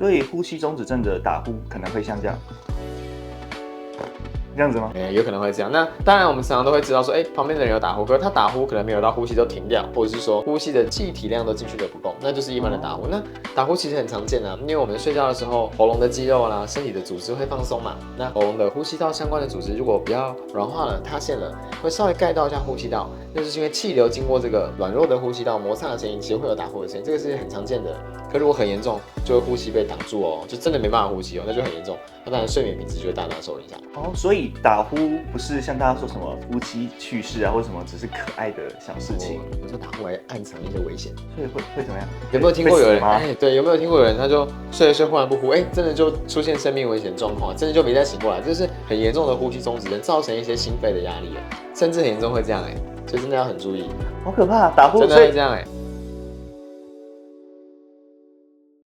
所以呼吸中止症的打呼可能会像这样子吗？有可能会这样。那当然，我们常常都会知道说，旁边的人有打呼，可是他打呼可能没有到呼吸都停掉，或者是说呼吸的气体量都进去的不够，那就是一般的打呼。那打呼其实很常见啊，因为我们睡觉的时候，喉咙的肌肉啦、身体的组织会放松嘛。那喉咙的呼吸道相关的组织如果比较软化了、塌陷了，会稍微盖到一下呼吸道，那就是因为气流经过这个软弱的呼吸道摩擦的声音，其实会有打呼的声音，这个是很常见的。可如果很严重，就会呼吸被挡住哦，就真的没办法呼吸哦，那就很严重。那当然睡眠品质就会大大受影响。所以打呼不是像大家说什么夫妻去世啊，或者什么只是可爱的小事情，有时候打呼还暗藏一些危险。所以会怎么样？有没有听过有人？对，有没有听过有人他就睡着睡忽然不呼，真的就出现生命危险状况，真的就没再醒过来，这是很严重的呼吸中止症，造成一些心肺的压力，甚至很严重会这样所以真的要很注意。好可怕，打呼真的会这样